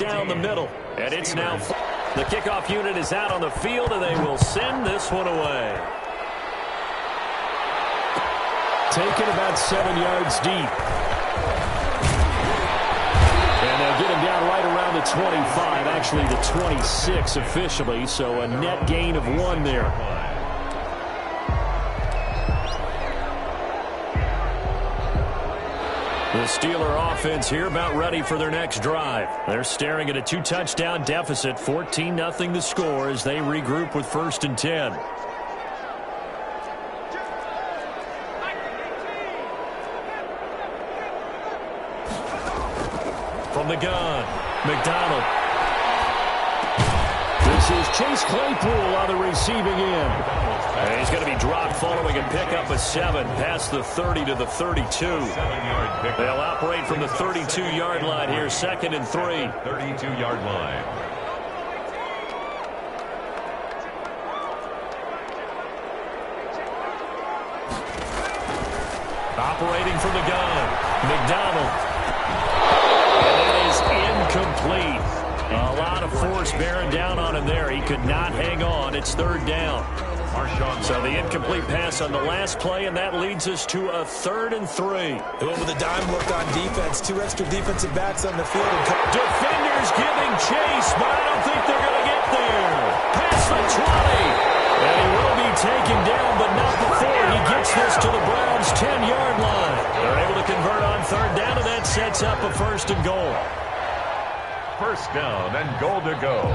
down the middle, and it's now the kickoff unit is out on the field, and they will send this one away. Taken about 7 yards deep. And they'll get him down right around the 25, actually the 26 officially, so a net gain of 1 there. The Steeler offense here about ready for their next drive. They're staring at a 2-touchdown deficit, 14-0 the score as they regroup with 1st and 10. From the gun, McDonald. This is Chase Claypool on the receiving end. And he's going to be dropped following a pickup of 7 past the 30 to the 32. They'll operate from the 32-yard line here, 2nd and 3. 32-yard line. Operating from the gun, McDonald. And it is incomplete. A lot of force bearing down on him there. He could not hang on. It's 3rd down. So the incomplete pass on the last play, and that leads us to a 3rd and 3. They went with a dime look on defense. 2 extra defensive backs on the field. Defenders giving chase, but I don't think they're going to get there. Past the 20. And he will be taken down, but not before he gets this to the Browns' 10-yard line. They're able to convert on 3rd down, and that sets up a 1st and goal. 1st down and goal to go.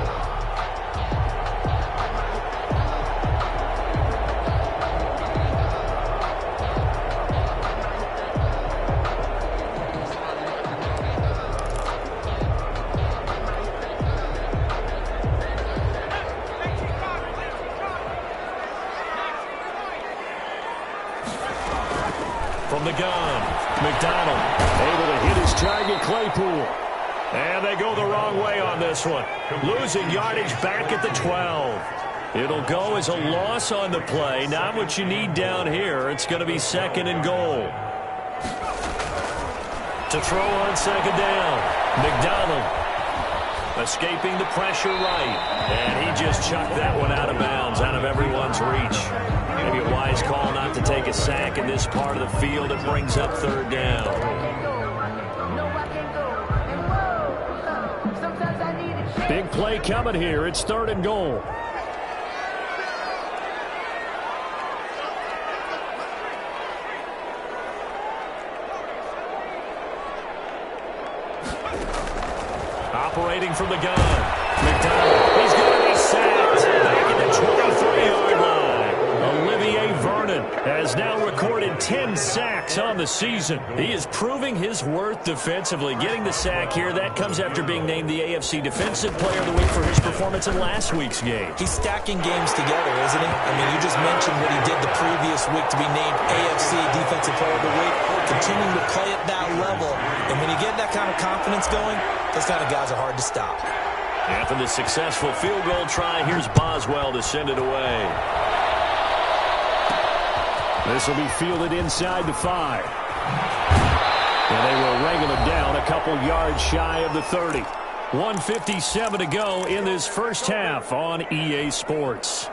From the gun, McDonald able to hit his target, Claypool. And they go the wrong way on this one. Losing yardage back at the 12. It'll go as a loss on the play. Not what you need down here. It's going to be 2nd and goal. To throw on 2nd down, McDonald escaping the pressure right. And he just chucked that one out of bounds, out of everyone's reach. Maybe a wise call not to take a sack in this part of the field. It brings up 3rd down. Big play coming here. It's 3rd and goal. Operating from the gun, McDonald. He's going to be sacked back at the 23-yard line. Olivier Vernon has now recorded 10 sacks on the season. He is proving his worth defensively. Getting the sack here, that comes after being named the AFC Defensive Player of the Week for his performance in last week's game. He's stacking games together, isn't he? I mean, you just mentioned what he did the previous week to be named AFC Defensive Player of the Week. Continuing to play at that level. And when you get that kind of confidence going, those kind of guys are hard to stop. After the successful field goal try, here's Boswell to send it away. This will be fielded inside the 5. And they will wrangle him down a couple yards shy of the 30. 1:57 to go in this first half on EA Sports.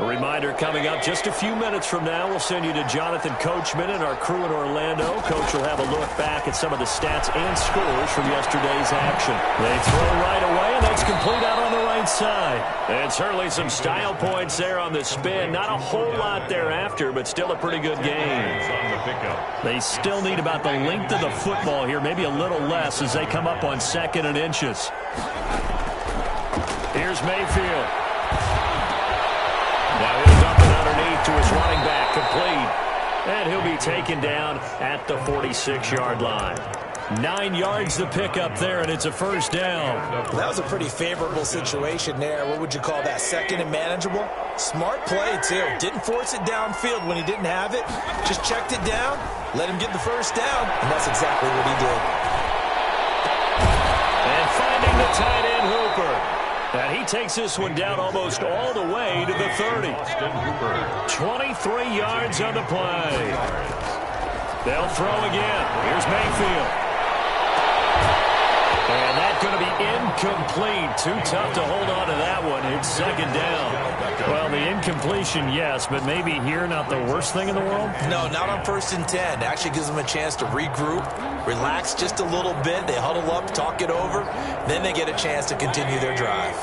A reminder coming up just a few minutes from now, we'll send you to Jonathan Coachman and our crew in Orlando. Coach will have a look back at some of the stats and scores from yesterday's action. They throw right away, and that's complete out on the right side. And certainly some style points there on the spin. Not a whole lot thereafter, but still a pretty good game. They still need about the length of the football here, maybe a little less as they come up on 2nd and inches. Here's Mayfield. Now he's up and underneath to his running back, complete. And he'll be taken down at the 46-yard line. 9 yards the pickup there, and it's a 1st down. That was a pretty favorable situation there. What would you call that? 2nd and manageable? Smart play, too. Didn't force it downfield when he didn't have it. Just checked it down, let him get the 1st down, and that's exactly what he did. And finding the tight end, Hooper. And he takes this one down almost all the way to the 30. 23 yards on the play. They'll throw again. Here's Mayfield. And that's going to be incomplete. Too tough to hold on to that one. It's second down. Well, the incompletion, yes, but maybe here not the worst thing in the world? No, not on 1st and 10. It actually gives them a chance to regroup, relax just a little bit. They huddle up, talk it over. Then they get a chance to continue their drive.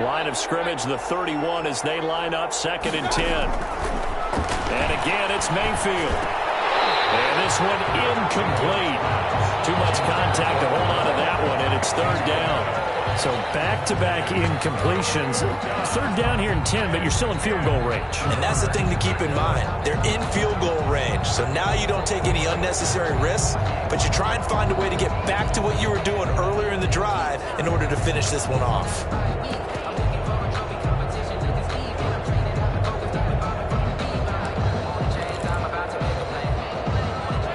Line of scrimmage, the 31 as they line up, 2nd and 10. And again, it's Mayfield. And this one incomplete. Too much contact to hold on to that one, and it's 3rd down. So back-to-back incompletions. 3rd down here in 10, but you're still in field goal range. And that's the thing to keep in mind. They're in field goal range. So now you don't take any unnecessary risks, but you try and find a way to get back to what you were doing earlier in the drive in order to finish this one off.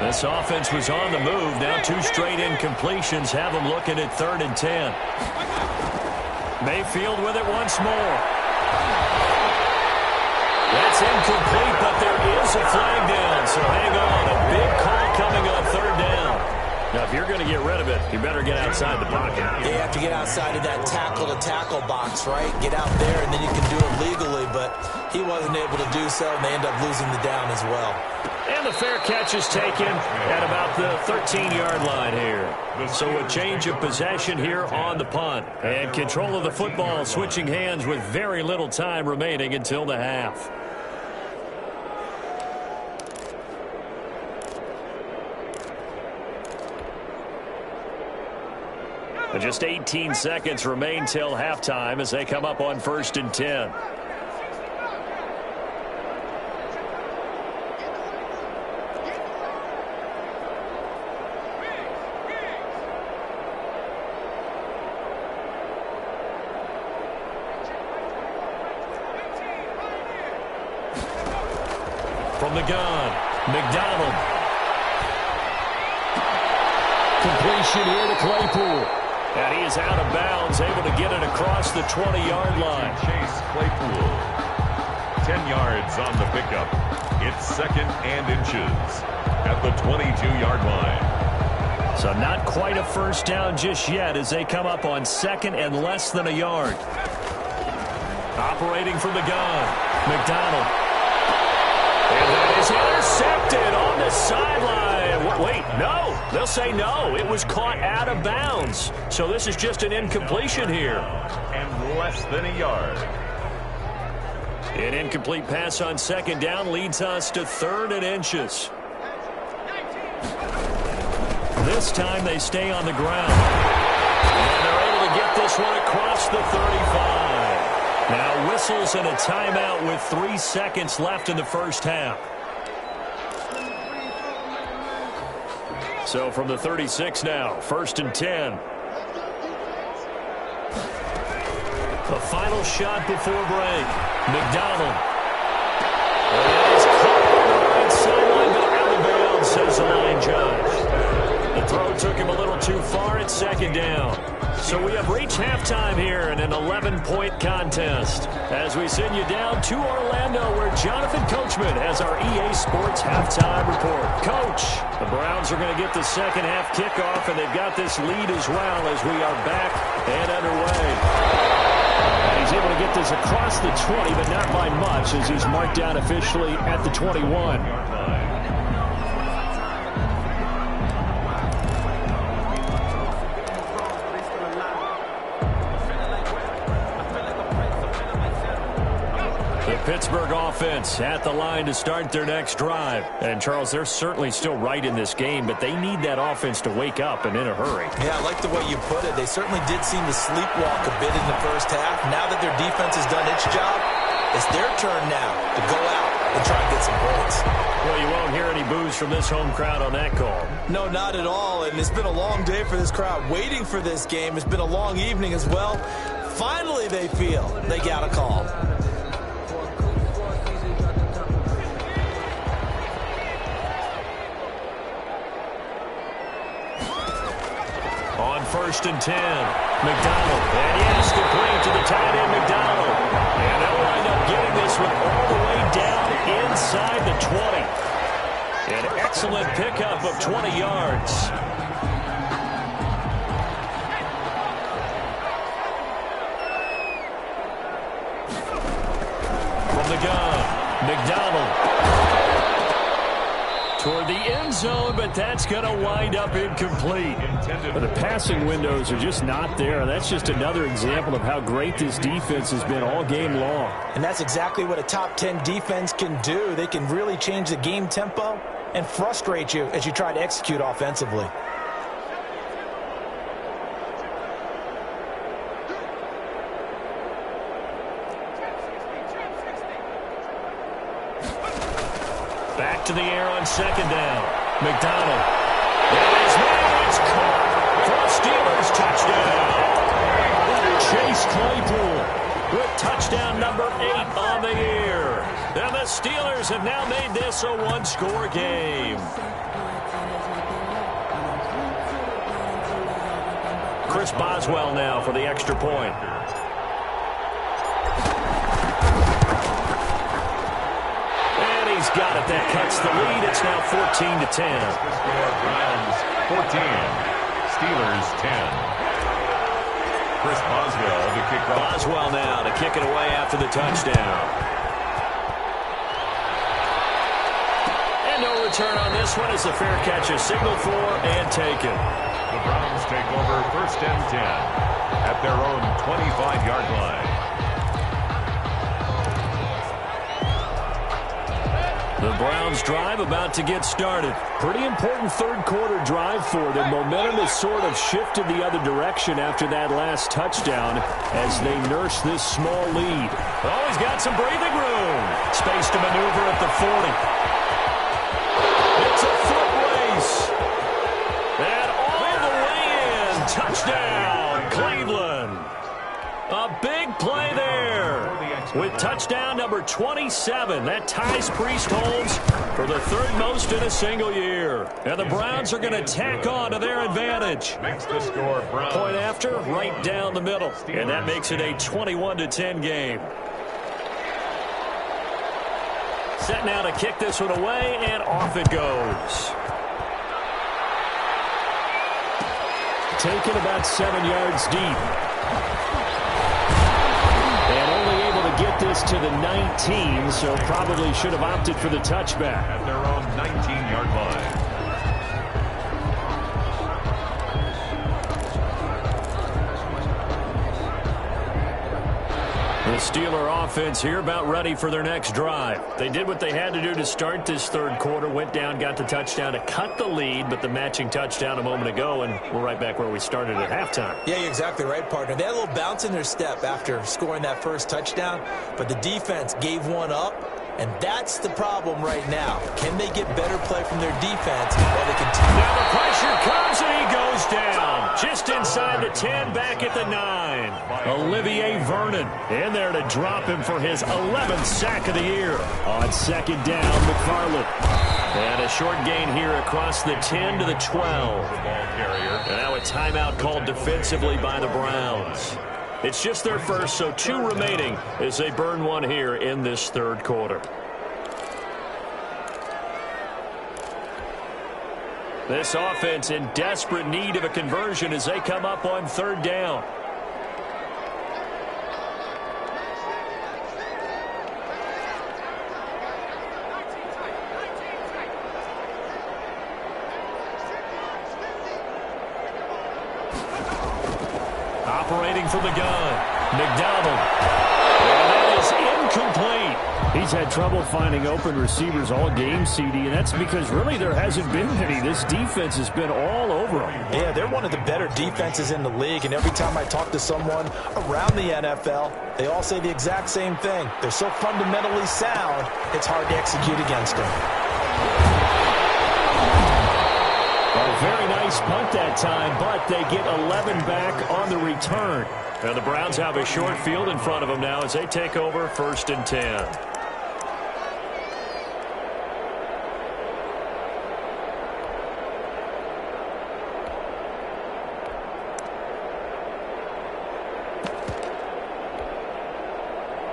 This offense was on the move. Now 2 straight incompletions have them looking at 3rd and 10. Mayfield with it once more. That's incomplete, but there is a flag down. So hang on. A big call coming on 3rd down. Now, if you're going to get rid of it, you better get outside the pocket. You have to get outside of that tackle-to-tackle box, right? Get out there, and then you can do it legally. But he wasn't able to do so, and they end up losing the down as well. And the fair catch is taken at about the 13-yard line here. So a change of possession here on the punt. And control of the football switching hands with very little time remaining until the half. Just 18 seconds remain till halftime as they come up on 1st and 10. From the gun, McDonald. Completion here to Claypool. And he is out of bounds, able to get it across the 20-yard line. Chase Claypool. 10 yards on the pickup. It's 2nd and inches at the 22-yard line. So not quite a first down just yet as they come up on 2nd and less than a yard. Operating from the gun, McDonald. And that is intercepted on the sideline. Wait, no. They'll say no. It was caught out of bounds. So this is just an incompletion here. And less than a yard. An incomplete pass on 2nd down leads us to 3rd and inches. This time they stay on the ground. And they're able to get this one across the 35. Now whistles and a timeout with 3 seconds left in the first half. So from the 36 now, 1st and 10. The final shot before break. McDonald. And it is caught on the right sideline, but out of bounds, says the line judge. The throw took him a little too far at 2nd down. So we have reached halftime here in an 11-point contest. As we send you down to Orlando, where Jonathan Coachman has our EA Sports halftime report. Coach, the Browns are going to get the second half kickoff, and they've got this lead as well as we are back and underway. And he's able to get this across the 20, but not by much, as he's marked down officially at the 21. Pittsburgh offense at the line to start their next drive. And, Charles, they're certainly still right in this game, but they need that offense to wake up and in a hurry. Yeah, I like the way you put it. They certainly did seem to sleepwalk a bit in the first half. Now that their defense has done its job, it's their turn now to go out and try and get some points. Well, you won't hear any boos from this home crowd on that call. No, not at all. And it's been a long day for this crowd waiting for this game. It's been a long evening as well. Finally, they feel they got a call. On 1st and 10, McDonald. And yes, complete to the tight end, McDonald. And they'll wind up getting this one all the way down inside the 20. An excellent pickup of 20 yards. From the gun, McDonald. Toward the end zone, but that's going to wind up incomplete. But the passing windows are just not there. That's just another example of how great this defense has been all game long. And that's exactly what a top 10 defense can do. They can really change the game tempo and frustrate you as you try to execute offensively. Back to the air on second down. McDonald. It is now. It's caught for a Steelers touchdown. Chase Claypool with touchdown number 8 on the year. And the Steelers have now made this a one-score game. Chris Boswell now for the extra point. He's got it. That cuts the lead. It's now 14-10. Browns 14, Steelers 10. Chris Boswell to kick off. Boswell now to kick it away after the touchdown. And no return on this one as the fair catch is signaled for and taken. The Browns take over 1st and 10 at their own 25-yard line. The Browns drive about to get started. Pretty important third quarter drive for them. Momentum has sort of shifted the other direction after that last touchdown as they nurse this small lead. Oh, he's got some breathing room. Space to maneuver at the 40. It's a foot race. And all the way in. Touchdown, Cleveland. A big play there. With touchdown number 27, that ties Priest Holmes for the 3rd most in a single year. And the Browns are going to tack on to their advantage. Makes the score Browns. Point after, right down the middle. And that makes it a 21-10 game. Set now to kick this one away, and off it goes. Taken about 7 yards deep. Get this to the 19, so probably should have opted for the touchback. At their own 19-yard line. The Steeler offense here about ready for their next drive. They did what they had to do to start this third quarter, went down, got the touchdown to cut the lead, but the matching touchdown a moment ago, and we're right back where we started at halftime. Yeah, you're exactly right, partner. They had a little bounce in their step after scoring that first touchdown, but the defense gave one up, and that's the problem right now. Can they get better play from their defense while they continue? Now the pressure comes, and he goes down. Just inside the 10, back at the 9. Olivier Vernon in there to drop him for his 11th sack of the year. On second down, McFarland. And a short gain here across the 10 to the 12. Ball carrier. And now a timeout called defensively by the Browns. It's just their first, so 2 remaining as they burn one here in this third quarter. This offense in desperate need of a conversion as they come up on 3rd down. Operating from the gun, McDonald. And that is incomplete. He's had trouble finding open receivers all game, CD, and that's because really there hasn't been any. This defense has been all over them. Yeah, they're one of the better defenses in the league, and every time I talk to someone around the NFL, they all say the exact same thing. They're so fundamentally sound, it's hard to execute against them. A very nice punt that time, but they get 11 back on the return. And the Browns have a short field in front of them now as they take over 1st and 10.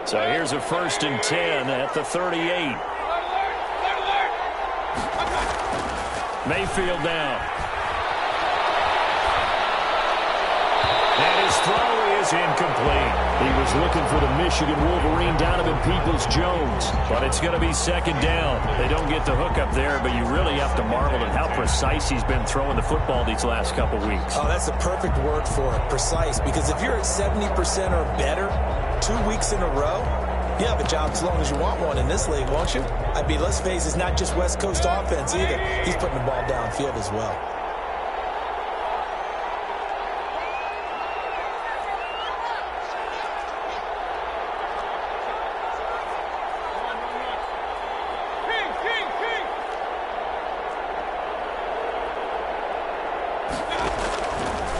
So here's a 1st and 10 at the 38. Mayfield down. And his throw is incomplete. He was looking for the Michigan Wolverine Donovan Peoples-Jones, but it's going to be 2nd down. They don't get the hook up there, but you really have to marvel at how precise he's been throwing the football these last couple weeks. Oh, that's the perfect word for it, precise, because if you're at 70% or better 2 weeks in a row, you have a job as long as you want one in this league, won't you? I mean, let's face it, it's not just West Coast offense either. He's putting the ball downfield as well.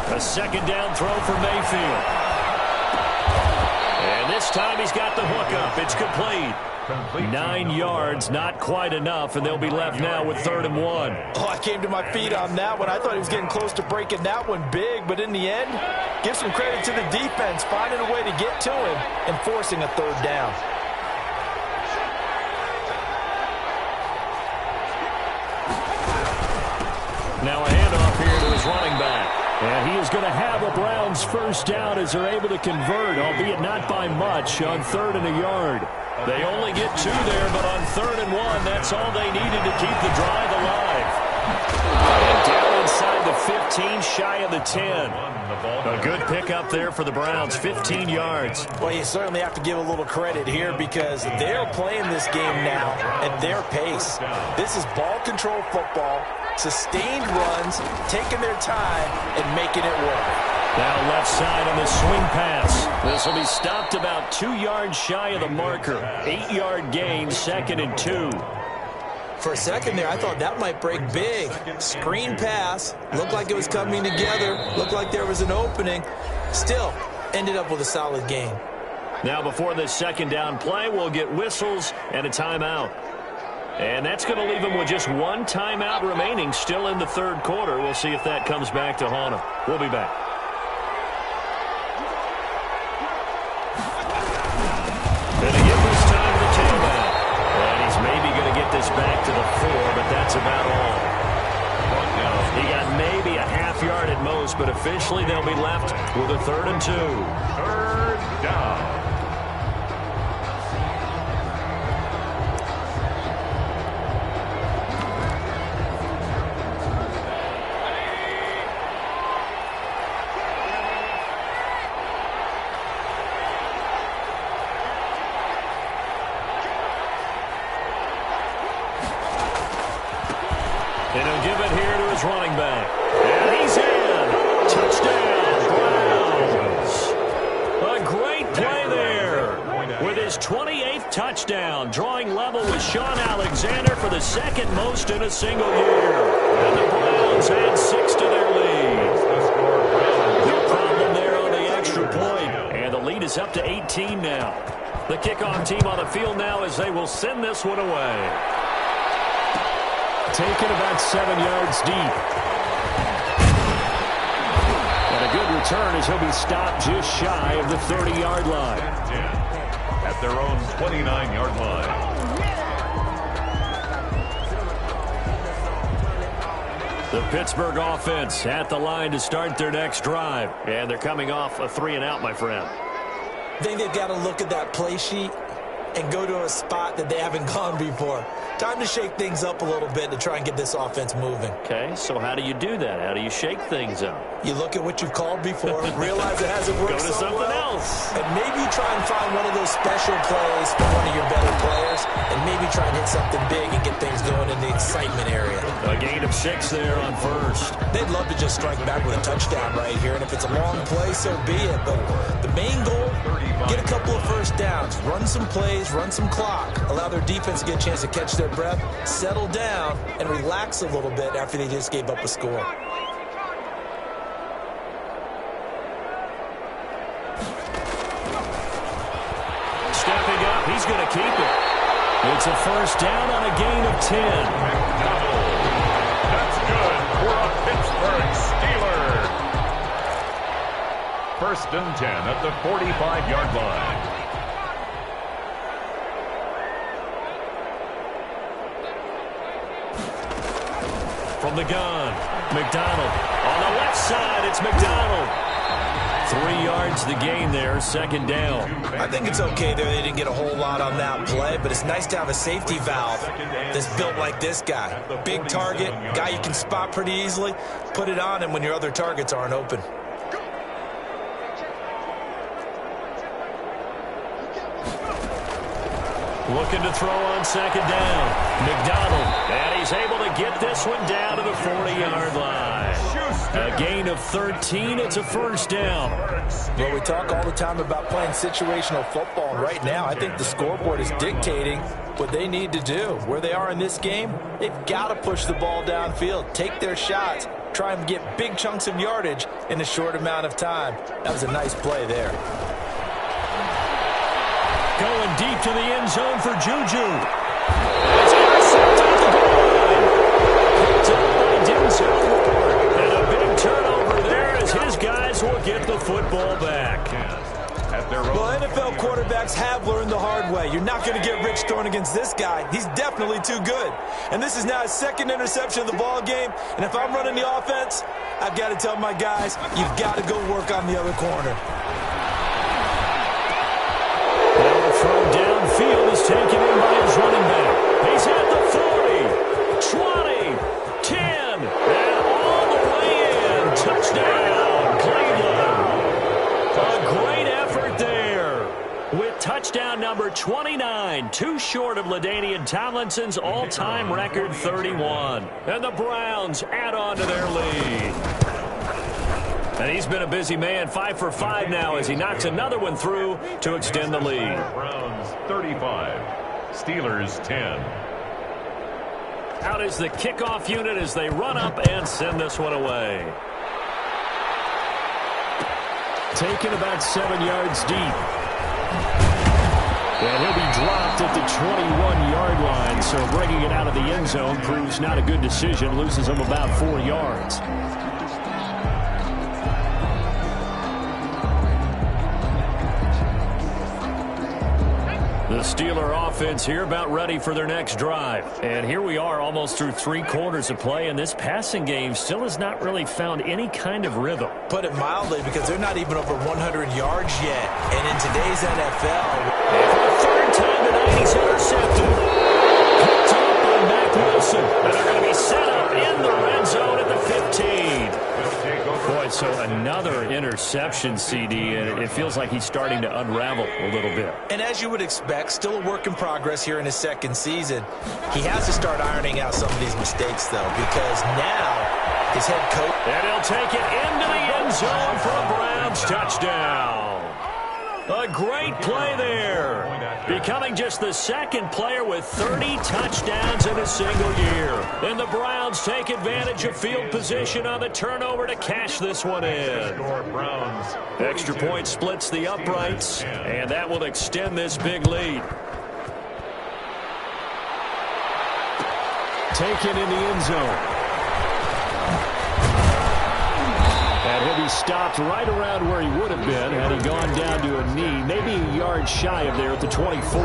A 2nd down throw for Mayfield. And this time he's got the hook up. It's complete. 9 yards, not quite enough, and they'll be left now with 3rd and 1. Oh, I came to my feet on that one. I thought he was getting close to breaking that one big, but in the end, give some credit to the defense, finding a way to get to him and forcing a 3rd down. Now a handoff here to his running back. And he is going to have a Browns 1st down as they're able to convert, albeit not by much, on 3rd and a yard. They only get 2 there, but on 3rd and 1, that's all they needed to keep the drive alive. And down inside the 15, shy of the 10. A good pickup there for the Browns, 15 yards. Well, you certainly have to give a little credit here because they're playing this game now at their pace. This is ball control football, sustained runs, taking their time, and making it work. Now left side on the swing pass. This will be stopped about 2 yards shy of the marker. 8-yard gain, 2nd and 2. For a second there, I thought that might break big. Screen pass. Looked like it was coming together. Looked like there was an opening. Still, ended up with a solid gain. Now before this 2nd down play, we'll get whistles and a timeout. And that's going to leave them with just 1 timeout remaining still in the 3rd quarter. We'll see if that comes back to haunt them. We'll be back. Going to give this time to the tailback. And he's maybe going to get this back to the 4, but that's about all. He got maybe a half yard at most, but officially they'll be left with a 3rd and 2. 3rd down. And he'll give it here to his running back. And he's in. Touchdown, Browns. A great play there. With his 28th touchdown, drawing level with Sean Alexander for the 2nd most in a single year. And the Browns add 6 to their lead. No problem there on the extra point. And the lead is up to 18 now. The kickoff team on the field now as they will send this one away. Taken about 7 yards deep. And a good return as he'll be stopped just shy of the 30-yard line. At their own 29-yard line. The Pittsburgh offense at the line to start their next drive. And they're coming off a 3-and-out, my friend. I think they've got to look at that play sheet and go to a spot that they haven't gone before. Time to shake things up a little bit to try and get this offense moving. Okay, so how do you do that? How do you shake things up? You look at what you've called before, realize it hasn't worked Go to something else. and maybe try and find one of those special plays for one of your better players, and maybe try and hit something big and get things going in the excitement area. A gain of 6 there on 1st. They'd love to just strike back with a touchdown right here, and if it's a long play, so be it. But the main goal, get a couple of 1st downs, run some plays, run some clock, allow their defense to get a chance to catch their breath, settle down, and relax a little bit after they just gave up a score. Stepping up, he's going to keep it. It's a 1st down on a gain of 10. That's good for a Pittsburgh Steeler. 1st and 10 at the 45-yard line. from the gun. McDonald on the left side. It's McDonald. 3 yards the gain there, second down. I think it's okay there. They didn't get a whole lot on that play, but it's nice to have a safety valve that's built like this guy. Big target, guy you can spot pretty easily. Put it on him when your other targets aren't open. Looking to throw on second down. McDonald, and he's able to get this one down to the 40-yard line. A gain of 13. It's a first down. Well, we talk all the time about playing situational football, and right now I think the scoreboard is dictating what they need to do. Where they are in this game, they've got to push the ball downfield, take their shots, try and get big chunks of yardage in a short amount of time. That was a nice play there. Going deep to the end zone for Juju. It's intercepted at the goal line. Picked up by Denzel Ward. And a big turnover there as his guys will get the football back. Well, NFL quarterbacks have learned the hard way. You're not going to get rich throwing against this guy. He's definitely too good. And this is now his second interception of the ball game. And if I'm running the offense, I've got to tell my guys, you've got to go work on the other corner. Throw downfield is taken in by his running back. He's at the 40, 20, 10, and all the way in. Touchdown, Cleveland. A great effort there. With touchdown number 29, too short of LaDainian Tomlinson's all-time record 31. And the Browns add on to their lead. And he's been a busy man, 5 for 5 now as he knocks another one through to extend the lead. Browns 35, Steelers 10. Out is the kickoff unit as they run up and send this one away. Taken about 7 yards deep. And he'll be dropped at the 21-yard line, so bringing it out of the end zone proves not a good decision, loses him about 4 yards. The Steeler offense here about ready for their next drive. And here we are almost through 3 quarters of play, and this passing game still has not really found any kind of rhythm. Put it mildly, because they're not even over 100 yards yet. And in today's NFL... And for the third time tonight, he's intercepted. Picked up by Mack Wilson. And they're going to be set up in the red zone at the 15. Boy, so another interception, CD, and it feels like he's starting to unravel a little bit. And as you would expect, still a work in progress here in his second season. He has to start ironing out some of these mistakes, though, because now his head coach... And he'll take it into the end zone for a Browns touchdown. A great play there. Becoming just the second player with 30 touchdowns in a single year. And the Browns take advantage of field position on the turnover to cash this one in. Extra point splits the uprights, and that will extend this big lead. Taken in the end zone. And he'll be stopped right around where he would have been had he gone down to a knee, maybe a yard shy of there at the 24.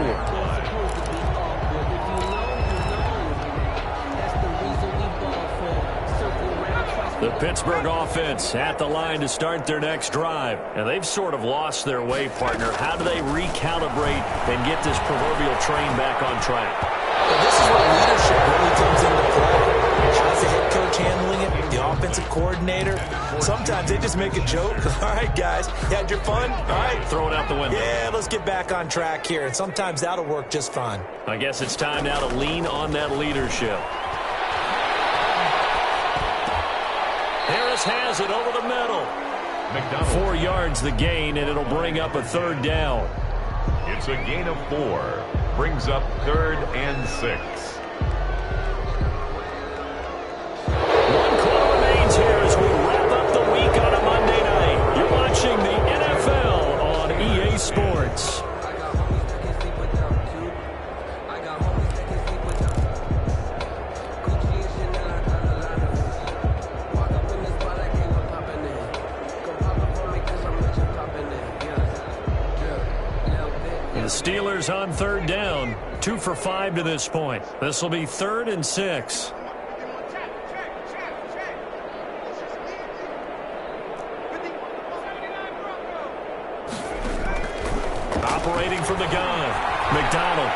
The Pittsburgh offense at the line to start their next drive. And they've sort of lost their way, partner. How do they recalibrate and get this proverbial train back on track? Well, this is where leadership really comes into play. How's the head coach handling it? The offensive coordinator? Sometimes they just make a joke. All right, guys, you had your fun? All right. Throw it out the window. Yeah, let's get back on track here. And sometimes that'll work just fine. I guess it's time now to lean on that leadership. Harris has it over the middle. 4 yards the gain, and it'll bring up a third down. It's a gain of 4. Brings up 3rd and 6. 1 quarter remains here as we wrap up the week on a Monday night. You're watching the NFL on EA Sports. The Steelers on third down, 2 for 5 to this point. This will be 3rd and 6. operating from the gun. McDonald.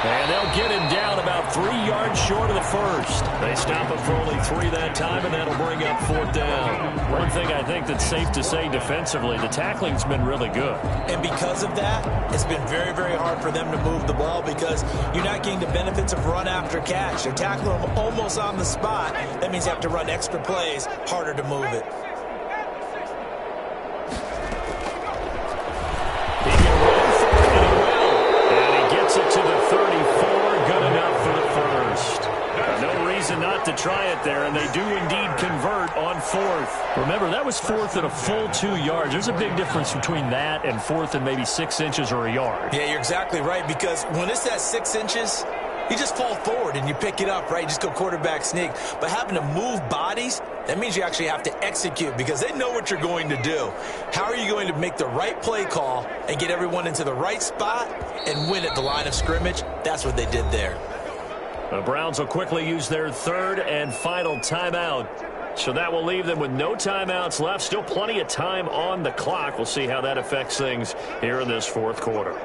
And they'll get him down about 3 yards short of the first. They stop him for only 3 that time, and that'll bring up 4th down. One thing I think that's safe to say defensively, the tackling's been really good. And because of that, it's been very, very hard for them to move the ball because you're not getting the benefits of run after catch. They're tackling them almost on the spot. That means you have to run extra plays, harder to move it. He can run for it, and he will. And he gets it to the 34, good enough for the first. No reason not to try it there, and they do indeed convert on 4th. Remember, that was 4th and a full 2 yards. There's a big difference between that and 4th and maybe 6 inches or a yard. Yeah, you're exactly right, because when it's at 6 inches, you just fall forward and you pick it up, right? You just go quarterback sneak. But having to move bodies, that means you actually have to execute because they know what you're going to do. How are you going to make the right play call and get everyone into the right spot and win at the line of scrimmage? That's what they did there. The Browns will quickly use their 3rd and final timeout. So that will leave them with no timeouts left. Still plenty of time on the clock. We'll see how that affects things here in this 4th quarter.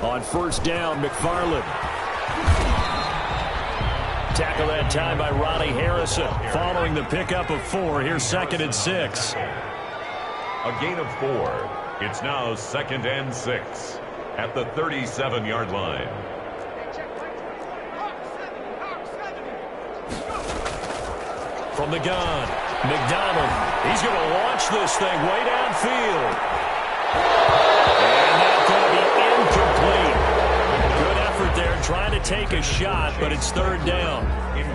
On 1st down, McFarland. Tackle that time by Ronnie Harrison. Following the pickup of 4, here's 2nd and 6. A gain of 4. It's now 2nd and 6 at the 37-yard line. From the gun, McDonald. He's going to launch this thing way downfield. And that's going to be incomplete. Good effort there trying to take a shot, but it's 3rd down.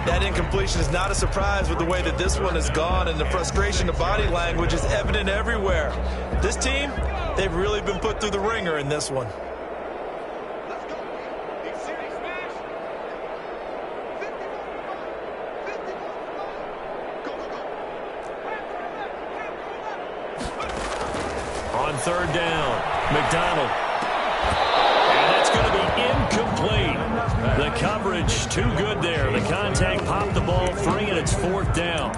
That incompletion is not a surprise with the way that this one has gone, and the frustration, the body language is evident everywhere. This team, they've really been put through the ringer in this one. On 3rd down, McDonald. And that's going to be incomplete. The coverage too good there. The contact popped the ball free, and it's 4th down.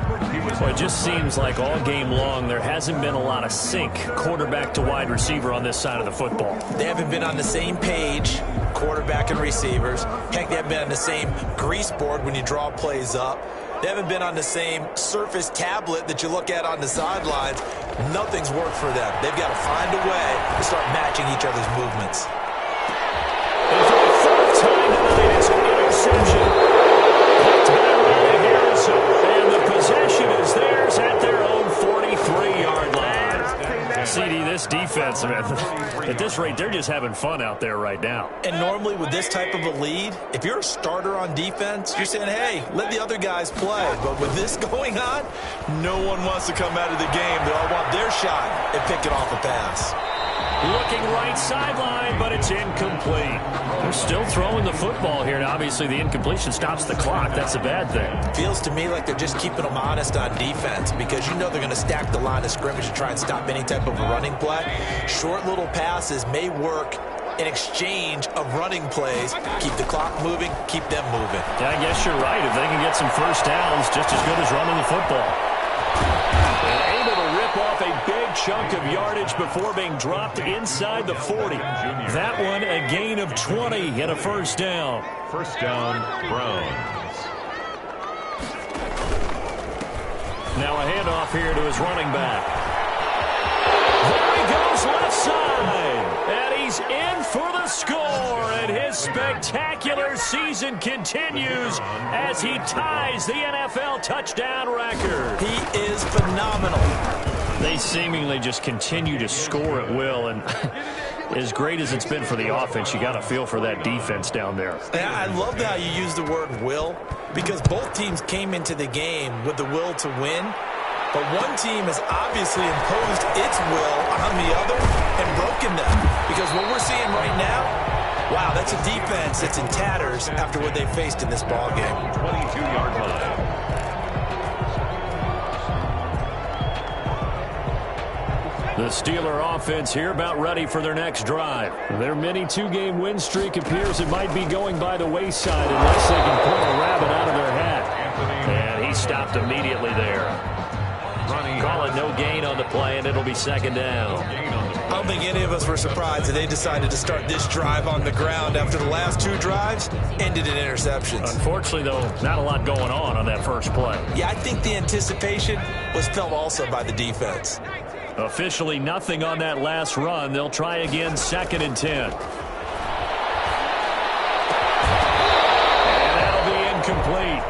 Well, it just seems like all game long there hasn't been a lot of sync quarterback to wide receiver on this side of the football. They haven't been on the same page, quarterback and receivers. Heck, they haven't been on the same grease board when you draw plays up. They haven't been on the same Surface tablet that you look at on the sidelines. Nothing's worked for them. They've got to find a way to start matching each other's movements. And for the 4th time tonight, it's an interception. Picked by Ronnie Harrison. And the possession is theirs at their own 43-yard line. CD, this defense, man, at this rate, they're just having fun out there right now. And normally with this type of a lead, if you're a starter on defense, you're saying, hey, let the other guys play. But with this going on, no one wants to come out of the game. They all want their shot at picking off a pass. Looking right sideline, but it's incomplete. They're still throwing the football here, and obviously the incompletion stops the clock. That's a bad thing. Feels to me like they're just keeping them honest on defense because you know they're going to stack the line of scrimmage to try and stop any type of a running play. Short little passes may work in exchange of running plays. Keep the clock moving, keep them moving. Yeah, I guess you're right. If they can get some first downs, just as good as running the football. And able to rip off a big chunk of yardage before being dropped inside the 40. That one a gain of 20 and a 1st down. 1st down, Browns. Now a handoff here to his running back. There he goes left side. And he's in for the score. And his spectacular season continues as he ties the NFL touchdown record. He is phenomenal. They seemingly just continue to score at will, and as great as it's been for the offense, you got to feel for that defense down there. Yeah, I love how you use the word will, because both teams came into the game with the will to win, but one team has obviously imposed its will on the other and broken them, because what we're seeing right now, wow, that's a defense that's in tatters after what they faced in this ballgame. 22-yard line. The Steeler offense here about ready for their next drive. Their mini 2-game win streak appears it might be going by the wayside unless they can pull a rabbit out of their hat. And he stopped immediately there. Call it no gain on the play, and it'll be second down. I don't think any of us were surprised that they decided to start this drive on the ground after the last two drives ended in interceptions. Unfortunately, though, not a lot going on that first play. Yeah, I think the anticipation was felt also by the defense. Officially nothing on that last run. They'll try again, 2nd and 10. And that'll be incomplete.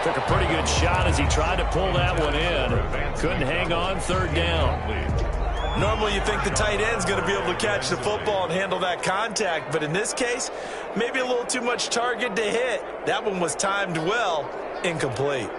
Took a pretty good shot as he tried to pull that one in. Couldn't hang on, 3rd down. Normally you think the tight end's going to be able to catch the football and handle that contact, but in this case, maybe a little too much target to hit. That one was timed well, incomplete.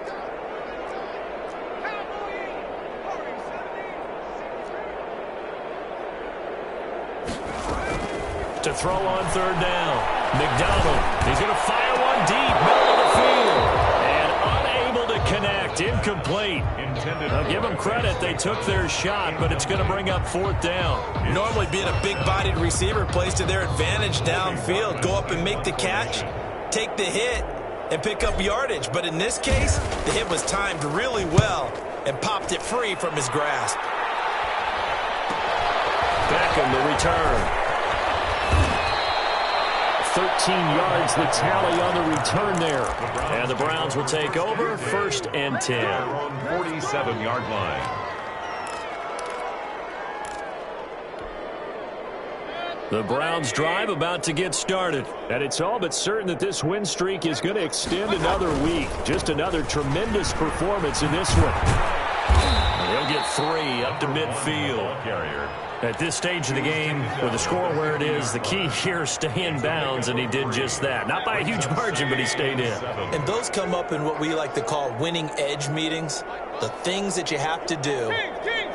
To throw on 3rd down. McDonald, he's going to fire one deep, middle of the field. And unable to connect, incomplete. Now give them credit, they took their shot, but it's going to bring up 4th down. Normally being a big-bodied receiver plays to their advantage downfield. Go up and make the catch, take the hit, and pick up yardage. But in this case, the hit was timed really well and popped it free from his grasp. Beckham the return. 13 yards the tally on the return there. And the Browns will take over, 1st and 10. 47-yard line. The Browns drive about to get started. And it's all but certain that this win streak is going to extend another week. Just another tremendous performance in this one. And they'll get 3 up to midfield. Carrier. At this stage of the game, with the score where it is, the key here is stay in bounds, and he did just that. Not by a huge margin, but he stayed in. And those come up in what we like to call winning edge meetings. The things that you have to do,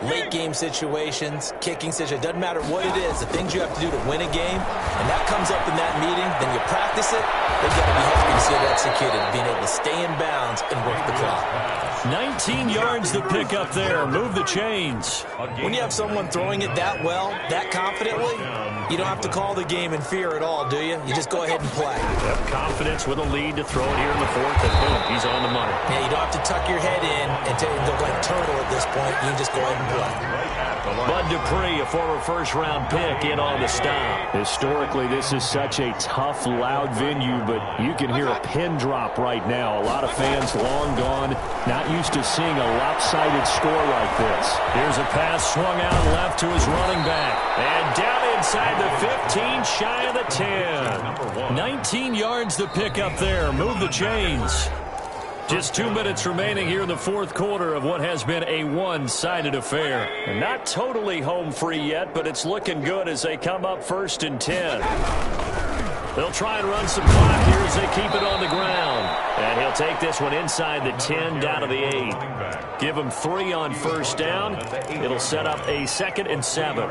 late game situations, kicking situations, doesn't matter what it is, the things you have to do to win a game, and that comes up in that meeting, then you practice it, they've got to be happy to see it executed, being able to stay in bounds and work the clock. 19 yards to pick up there. Move the chains. When you have someone throwing it that well, that confidently, you don't have to call the game in fear at all, do you? You just go ahead and play. Yep, confidence with a lead to throw it here in the 4th, and boom, he's on the money. Yeah, you don't have to tuck your head in and look like a turtle at this point. You can just go ahead and play. Bud Dupree, a former first-round pick, in on the stop. Historically, this is such a tough, loud venue, but you can hear a pin drop right now. A lot of fans long gone, not used to seeing a lopsided score like this. Here's a pass swung out left to his running back. And down inside the 15, shy of the 10. 19 yards to pick up there. Move the chains. Just 2 minutes remaining here in the 4th quarter of what has been a one-sided affair. And not totally home free yet, but it's looking good as they come up 1st and 10. They'll try and run some clock here as they keep it on the ground. And he'll take this one inside the 10 down to the 8. Give him 3 on 1st down. It'll set up a 2nd and 7.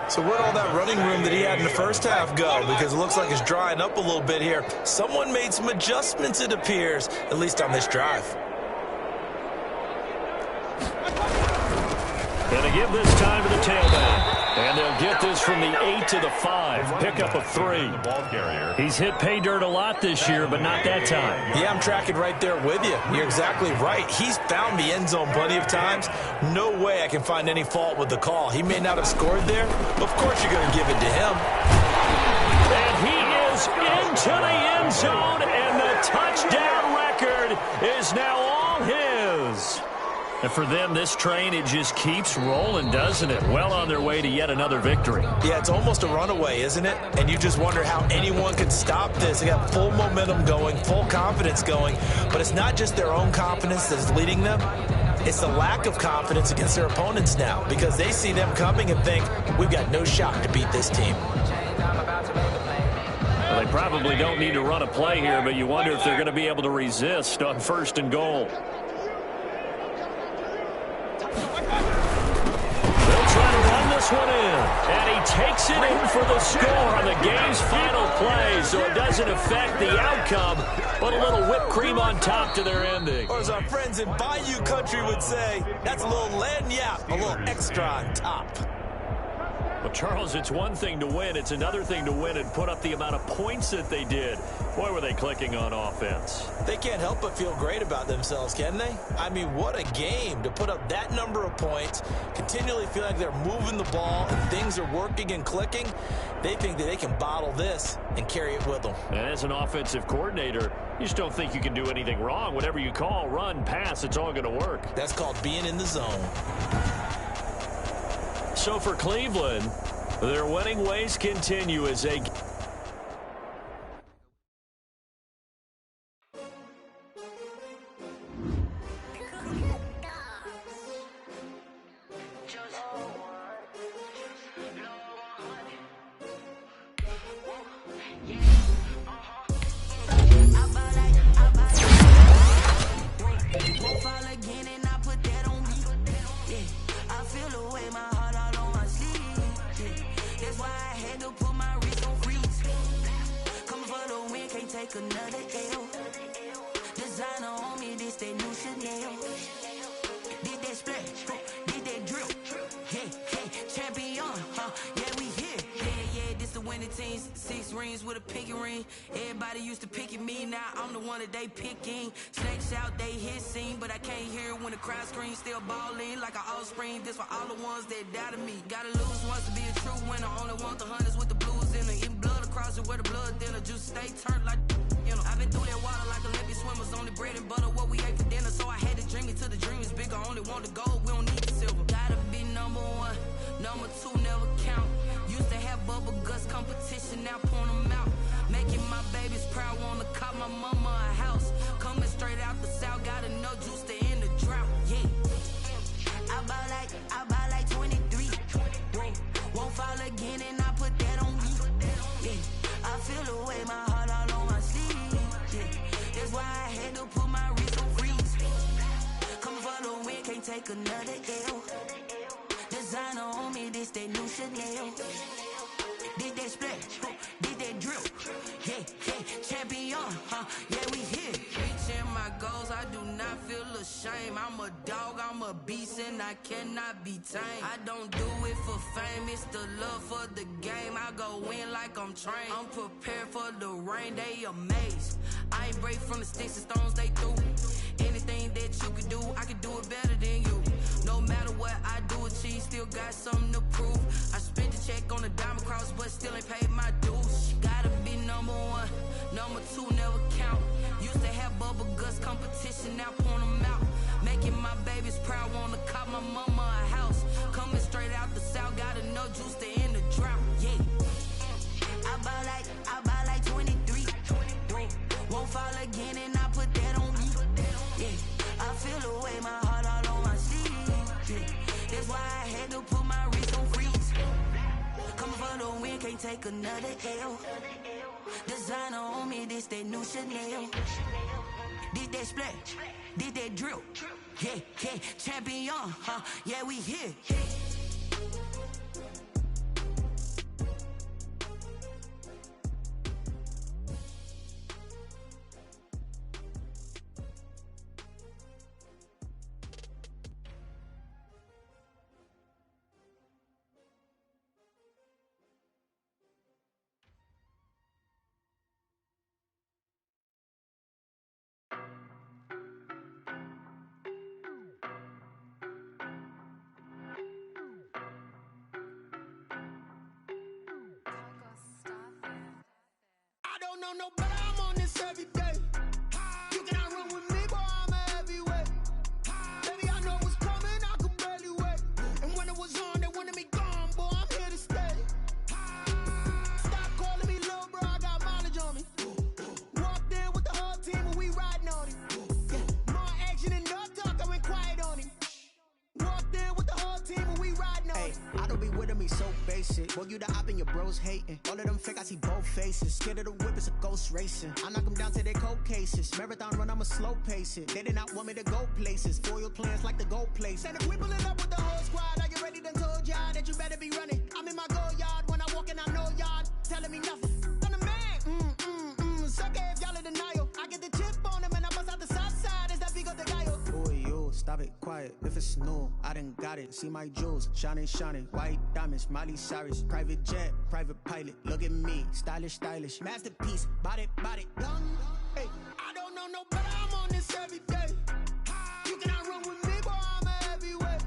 So where'd all that running room that he had in the first half go? Because it looks like it's drying up a little bit here. Someone made some adjustments, it appears, at least on this drive. Gonna give this time to the tailback. And they'll get this from the 8 to the 5. Pick up a 3. He's hit pay dirt a lot this year, but not that time. Yeah, I'm tracking right there with you. You're exactly right. He's found the end zone plenty of times. No way I can find any fault with the call. He may not have scored there. Of course you're going to give it to him. And he is into the end zone, and the touchdown record is now all his. And for them, this train, it just keeps rolling, doesn't it? Well on their way to yet another victory. Yeah, it's almost a runaway, isn't it? And you just wonder how anyone could stop this. They got full momentum going, full confidence going. But it's not just their own confidence that's leading them. It's the lack of confidence against their opponents now, because they see them coming and think, we've got no shot to beat this team. Well, they probably don't need to run a play here, but you wonder if they're going to be able to resist on 1st and goal. One in, and he takes it in for the score on the game's final play, so it doesn't affect the outcome, but a little whipped cream on top to their ending. Or as our friends in Bayou Country would say, that's a little lagniappe, a little extra on top. Well, Charles, it's one thing to win. It's another thing to win and put up the amount of points that they did. Boy, were they clicking on offense. They can't help but feel great about themselves, can they? I mean, what a game to put up that number of points, continually feel like they're moving the ball and things are working and clicking. They think that they can bottle this and carry it with them. And as an offensive coordinator, you just don't think you can do anything wrong. Whatever you call, run, pass, it's all going to work. That's called being in the zone. So for Cleveland, their winning ways continue as they... Everybody used to pick at me, now I'm the one that they picking. Snakes out, they hit scene, but I can't hear it when the crowd screams. Still balling like an offspring. This for all the ones that doubted me. Gotta lose once to be a true winner. Only want the hunters with the blues in it. Eating blood across it where the blood thinner. Juice stay turned like, you know. I've been through that water like Olympic swimmers. Only bread and butter, what we ate for dinner. So I had to dream it till the dream is bigger. Only want the gold, we don't need the silver. Gotta be number one, number two never count. Used to have bubble guts competition, now point them out. Making my babies proud, wanna cop my mama a house. Coming straight out the south, got enough juice to end the drought, yeah. I buy like 23. Won't fall again and I put that on me, yeah. I feel the way, my heart all on my sleeve, yeah. That's why I had to put my wrist on freeze. Coming for the win, can't take another L. Designer on me, this that new Chanel. Did that splash, did that drip, yeah, champion, yeah, we here. Reaching my goals, I do not feel ashamed. I'm a dog, I'm a beast, and I cannot be tamed. I don't do it for fame, it's the love for the game. I go in like I'm trained. I'm prepared for the rain, they amazed. I ain't break from the sticks and stones they threw. Anything that you could do, I could do it better than you. No matter what I do, achieve, still got something to prove. I spent the check on the diamond cross, but still ain't paid my dues. Gotta be number one, number two never count. Used to have bubble guts competition, now point them out. Making my babies proud, wanna cop my mama a house. Coming straight out the south, got enough juice to end the drought, yeah. I buy like 23. Won't fall again and I put that on me, yeah. I feel the way, my heart all on my sleeve, yeah. That's why I had to put my wrist on freeze. Coming for the win, can't take another L. Designer on me, this that new Chanel. Did that splash, did that drip, yeah, champion, yeah, we here. No, but I'm on this every day. You cannot run with me, boy, I'm a heavyweight. Baby, I know what's coming, I could barely wait. And when it was on, they wanted me gone, boy, I'm here to stay. Stop calling me little bro, I got mileage on me. Walked in with the whole team and we riding on him. Yeah. More action and no talk, I went quiet on him. Walked in with the whole team and we riding on him. I don't be with me so basic. Boy, you the op and your bros hating. All of them fake, I see both faces. Scared of the whip, it's a ghost racing. I knock them down to their cold cases. Marathon run, I'ma slow pace it. They did not want me to go places. Foil plans like the gold place. And if we pulling up with the whole squad, I get ready done told y'all that you better be running. I'm in my go yard when I walk in, I know y'all telling me nothing. I'm the man, suck it if y'all in denial. I get the chip on them and I bust out the south side. Is that big of the guy? Boy, yo, stop it, quiet. If if it's new, I done got it. See my jewels, shining, shining. White diamonds, Miley Cyrus. Private jet, private pilot. Look at me, stylish, stylish. Masterpiece, body, young. Hey, I don't know no better. I'm on this every day. You cannot run with me, boy. I'm a heavyweight.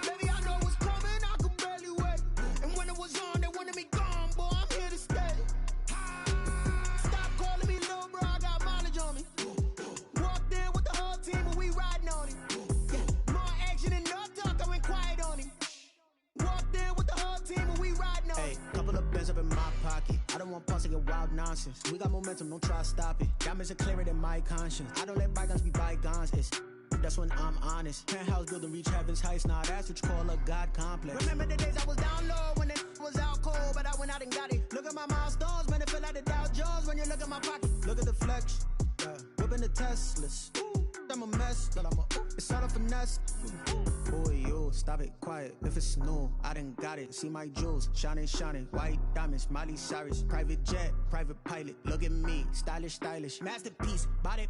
Baby, I know what's coming. I could barely wait. And when it was on, they wanted me gone, boy. I'm here to stay. Stop calling me little bro. I got mileage on me. Walked in with the whole team, and we riding on him. Yeah, more action and no talk. I went quiet on him. Walked in with the whole team, and we riding on him. Hey, couple of bins up in my pocket. I don't want pulse to get wild nonsense. We got momentum, don't try to stop it. Diamonds are clearer than my conscience. I don't let bygones be bygones. That's when I'm honest. Penthouse building, reach heaven's heights. Now that's what you call a God complex. Remember the days I was down low when it was out cold, but I went out and got it. Look at my milestones, man, it feel like the Dow Jones when you look at my pocket. Look at the flex, whipping the Teslas. I'm a mess, but it's all a finesse. Boy, you stop it, quiet. If it's new, I done got it. See my jewels, shining, shining. White diamonds, Miley Cyrus. Private jet, private pilot. Look at me, stylish, stylish. Masterpiece, body,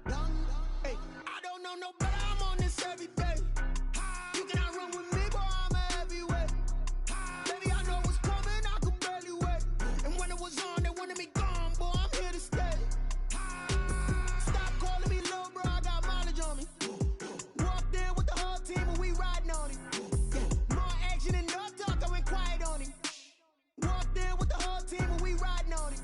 young. Hey, I don't know no better. I'm on this every day. You cannot run with me, boy. I'm a heavyweight. Baby, I know what's coming. I could barely wait. And when it was on, they wanted me gone, boy. I'm here to stay. Stop calling me little bro. I got mileage on me. Walked in with the whole team, and we riding on him. Yeah, more action and no talk. I went quiet on him. Walked in with the whole team, and we riding on him.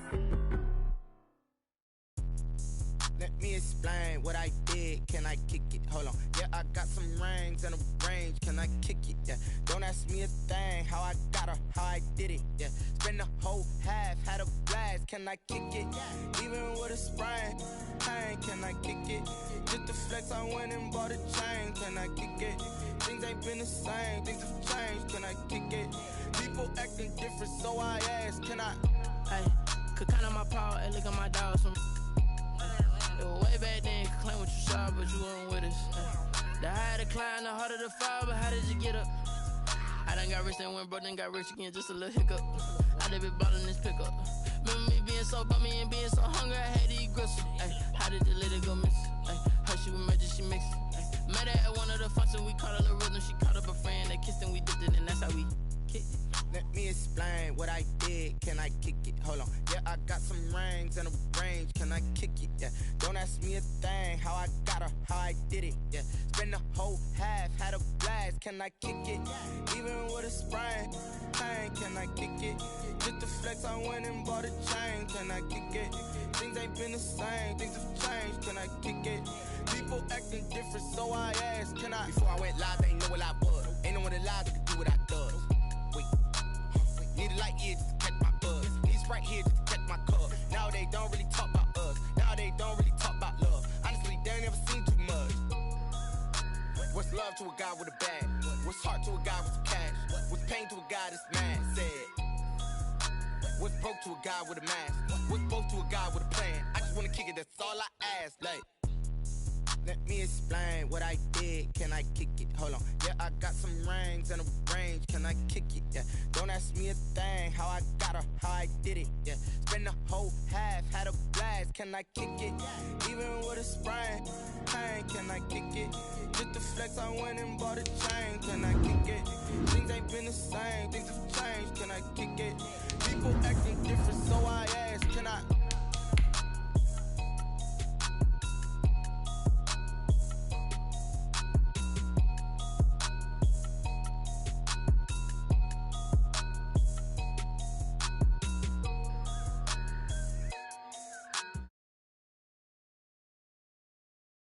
Let me explain what I did. Can I kick it? Hold on. Yeah, I got some rings and a range. Can I kick it? Yeah. Don't ask me a thing. How I got her, how I did it. Yeah. Spend the whole half, had a blast. Can I kick it? Even with a sprain. Hey, can I kick it? Just the flex, I went and bought a chain. Can I kick it? Things ain't been the same. Things have changed. Can I kick it? People acting different, so I ask. Can I? Hey, could count on my power and look at my dogs from. It was way back then, could claim what you saw, but you weren't with us. The higher the climb, the harder the fall, but how did you get up? I done got rich, then went broke, then got rich again, just a little hiccup. I done been ballin' this pickup. Remember me being so bummy and being so hungry, I had to eat gristle. Ay, how did the lady go miss? Ay, how she was magic, she mixed. Met her at one of the functions, we caught a little rhythm, she caught up a friend, they kissed and we dipped it, and that's how we kicked it. Let me explain what I did. Can I kick it? Hold on. Yeah, I got some rings and a range. Can I kick it? Yeah. Don't ask me a thing. How I got her, how I did it. Yeah. Spend the whole half, had a blast. Can I kick it? Even with a sprain. Hey, can I kick it? Just the flex, I went and bought a chain. Can I kick it? Things ain't been the same. Things have changed. Can I kick it? People acting different, so I asked. Can I? Before I went live, they ain't know what I was. Ain't no one alive that could do what I does. Wait. Need a light year just to catch my buzz. Need Sprite here just to catch my cup. Now they don't really talk about us. Now they don't really talk about love. Honestly, they ain't never seen too much. What's love to a guy with a bag? What's heart to a guy with some cash? What's pain to a guy that's mad? Said. What's broke to a guy with a mask? What's both to a guy with a plan? I just wanna kick it, that's all I ask. Like, let me explain what I did. Can I kick it? Hold on. Yeah, I got some rings and a range. Can I kick it? Yeah. Don't ask me a thing. How I got her, how I did it. Yeah. Spend the whole half, had a blast. Can I kick it? Even with a sprain. Hey, can I kick it? Just the flex, I went and bought a chain. Can I kick it? Things ain't been the same. Things have changed.